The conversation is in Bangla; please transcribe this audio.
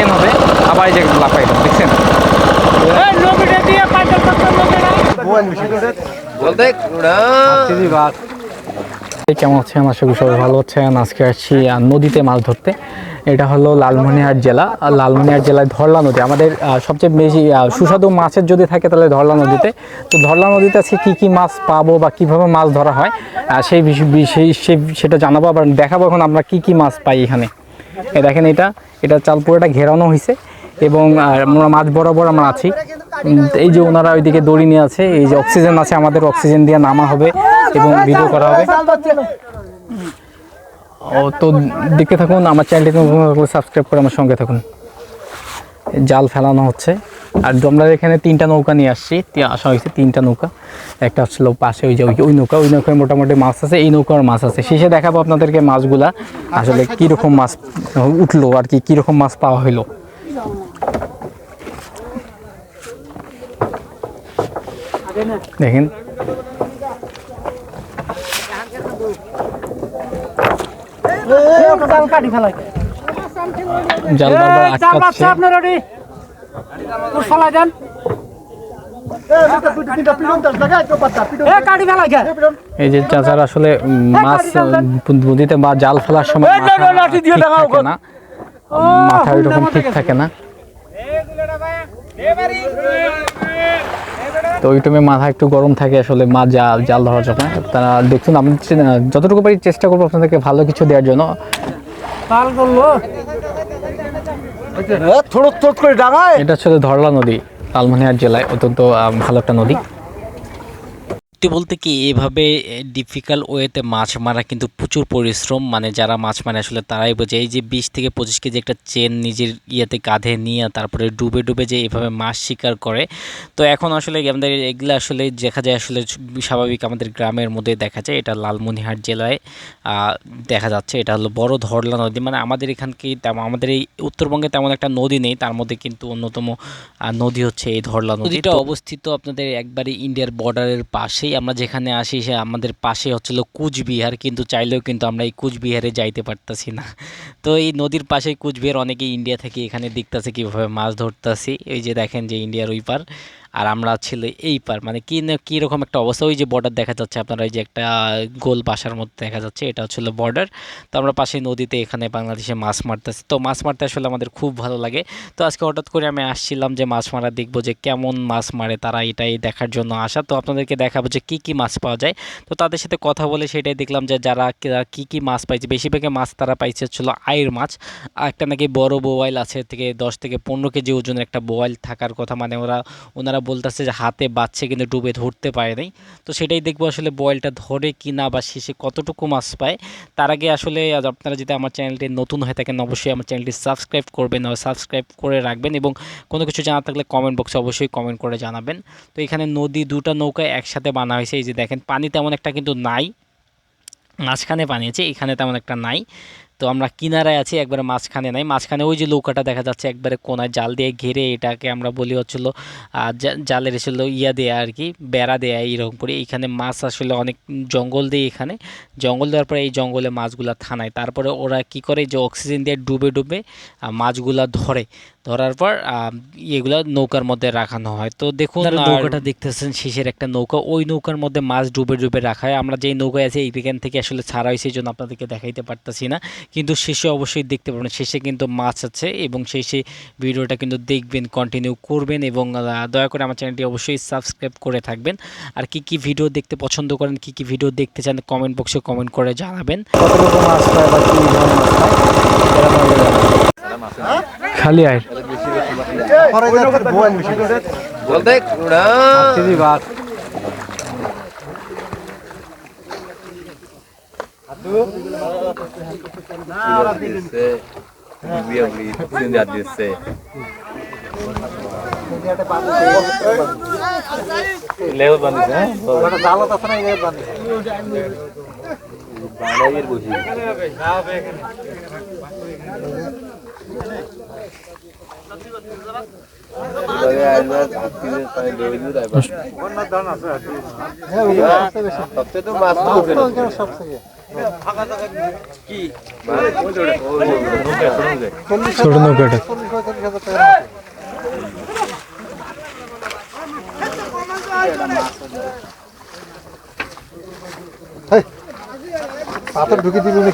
চেন হবে, আবার এই যে লাফাই দেবো, দেখছেন? কেমন আছেন? আশা করি সবাই ভালো আছেন। আজকে আসছি নদীতে মাছ ধরতে। এটা হলো লালমনিরহাট জেলা। লালমনিরহাট জেলায় ধরলা নদী, আমাদের সবচেয়ে বেশি সুস্বাদু মাছের যদি থাকে তাহলে ধরলা নদীতে। তো ধরলা নদীতে আজকে কী কী মাছ পাবো বা কীভাবে মাছ ধরা হয় সেই সেটা জানাবো, আবার দেখাবো এখন আমরা কী কী মাছ পাই এখানে। দেখেন এটা চাল পুরোটা ঘেরানো হয়েছে এবং আমরা মাছ বরাবর আমরা আছি। এই যে ওনারা ওইদিকে দড়ি নিয়ে আছে, এই যে অক্সিজেন আছে, আমাদের অক্সিজেন দিয়ে নামা হবে এবং ভিডিও করা হবে। তো দেখতে থাকুন, আমার চ্যানেলটি সাবস্ক্রাইব করে আমার সঙ্গে থাকুন। জাল ফেলানো হচ্ছে আর আমরা এখানে 3টা নৌকা নিয়ে আসছি, আসা হয়েছে 3টা নৌকা। একটা হচ্ছিল পাশে ওই যে ওই নৌকায় মোটামুটি মাছ আছে, এই নৌকার মাছ আছে। শেষে দেখাবো আপনাদেরকে মাছগুলা আসলে কীরকম মাছ উঠলো আর কি, কীরকম মাছ পাওয়া হইলো। দেখেন জাল বারবার আটকাচ্ছে। এই যে চাচারা আসলে মাছ নদীতে বা জাল ফেলার সময় না, মাথা ওইরকম ঠিক থাকে না, তো ওই টাইমে মাথা একটু গরম থাকে আসলে মাছ জাল ধরার জন্য। তারা দেখুন, আমি যতটুকু পারি চেষ্টা করবো আপনাদেরকে ভালো কিছু দেওয়ার জন্য। এটা হচ্ছে ধরলা নদী, লালমনিরহাট জেলায় অত্যন্ত ভালো একটা নদী। বলতে কি এভাবে ডিফিকাল্ট ওয়েতে মাছ মারা কিন্তু প্রচুর পরিশ্রম, মানে যারা মাছ মারে আসলে তারাই বোঝে। এই যে 20 থেকে 25 কেজি একটা চেন নিজের ইয়েতে কাঁধে নিয়ে তারপরে ডুবে যে এভাবে মাছ শিকার করে। তো এখন আসলে আমাদের এগুলো আসলে দেখা যায় আসলে স্বাভাবিক আমাদের গ্রামের মধ্যে দেখা যায়। এটা লালমনিরহাট জেলায় দেখা যাচ্ছে। এটা হলো বড় ধরলা নদী, মানে আমাদের এখানকে আমাদের এই উত্তরবঙ্গে তেমন একটা নদী নেই, তার মধ্যে কিন্তু অন্যতম নদী হচ্ছে এই ধরলা নদী। নদীটা অবস্থিত আপনাদের একবারে ইন্ডিয়ার বর্ডারের পাশে। আমরা যেখানে আসি সে আমাদের পাশে হচ্ছিল কুচবিহার, কিন্তু চাইলেও কিন্তু আমরা এই কুচবিহারে যাইতে পারতাছি না। তো এই নদীর পাশে কুচবিহার, অনেকে ইন্ডিয়া থেকে এখানে দেখতেছে কীভাবে মাছ ধরতেছি। এই যে দেখেন যে ইন্ডিয়ার ওই পার আর আমরা ছিল এই পার, মানে কীরকম একটা অবস্থা। ওই যে বর্ডার দেখা যাচ্ছে আপনারা, এই যে একটা গোল বাসার মধ্যে দেখা যাচ্ছে, এটা হচ্ছিল বর্ডার। তো আমরা পাশে নদীতে এখানে বাংলাদেশে মাছ মারতেছি। তো মাছ মারতে আসলে আমাদের খুব ভালো লাগে। তো আজকে হঠাৎ করে আমি আসছিলাম যে মাছ মারা দেখবো যে কেমন মাছ মারে তারা, এটাই দেখার জন্য আসা। তো আপনাদেরকে দেখাবো যে কী মাছ পাওয়া যায়। তো তাদের সাথে কথা বলে সেটাই দেখলাম যে যারা কী মাছ পাইছে, বেশিরভাগই মাছ তারা পাইছে হচ্ছিল আইড় মাছ। একটা নাকি বড় বোয়াল আছে, থেকে 10 থেকে 15 কেজি ওজনের একটা বোয়াল থাকার কথা, মানে ওনারা বলতেছে যে হাতে বাচ্চে কিন্তু ডুবে ধরতে পারে নাই। তো সেটাই দেখবো আসলে বোয়ালটা ধরে কি না বা শেষে কতটুকু মাছ পায়। তার আগে আসলে আপনারা যদি আমার চ্যানেলটি নতুন হয়ে থাকেন অবশ্যই আমার চ্যানেলটি সাবস্ক্রাইব করবেন, সাবস্ক্রাইব করে রাখবেন এবং কোনো কিছু জানা থাকলে কমেন্ট বক্সে অবশ্যই কমেন্ট করে জানাবেন। তো এখানে নদী 2টা নৌকা একসাথে বানা হয়েছে। এই যে দেখেন পানি তেমন একটা কিন্তু নাই, মাঝখানে পানি আছে, এখানে তেমন একটা নাই। তো আমরা কিনারায় আছি, একবারে মাঝখানে নাই। মাঝখানে ওই যে নৌকাটা দেখা যাচ্ছে একবারে কোনায় জাল দিয়ে ঘিরে, এটাকে আমরা বলি হচ্ছিল জালের এসেছিল দেয়া আর কি, বেড়া দেয়া এইরকম করে। এইখানে মাছ আসলে অনেক জঙ্গল দিয়ে, এখানে জঙ্গল দেওয়ার পরে এই জঙ্গলে মাছগুলা থানায়, তারপরে ওরা কি করে যে অক্সিজেন দিয়ে ডুবে মাছগুলা ধরার পর এগুলা নৌকার মধ্যে রাখানো হয়। তো দেখুন নৌকাটা দেখতেছেন শেষের একটা নৌকা, ওই নৌকার মধ্যে মাছ ডুবে রাখা হয়। আমরা যেই নৌকায় আছি এইখান থেকে আসলে ছাড়া হয়েছে, এই জন্য আপনাদেরকে দেখাইতে পারতেছি না, কিন্তু শেষে অবশ্যই দেখতে পাবেন, শেষে কিন্তু মাছ আছে এবং শেষে ভিডিওটা কিন্তু দেখবেন, কন্টিনিউ করবেন এবং দয়া করে আমার চ্যানেলটি অবশ্যই সাবস্ক্রাইব করে থাকবেন। আর কি ভিডিও দেখতে পছন্দ করেন, কি ভিডিও দেখতে চান কমেন্ট বক্সে কমেন্ট করে জানাবেন। খালি আয় ছোট নৌকাটা পাথর ঢুকে দিবি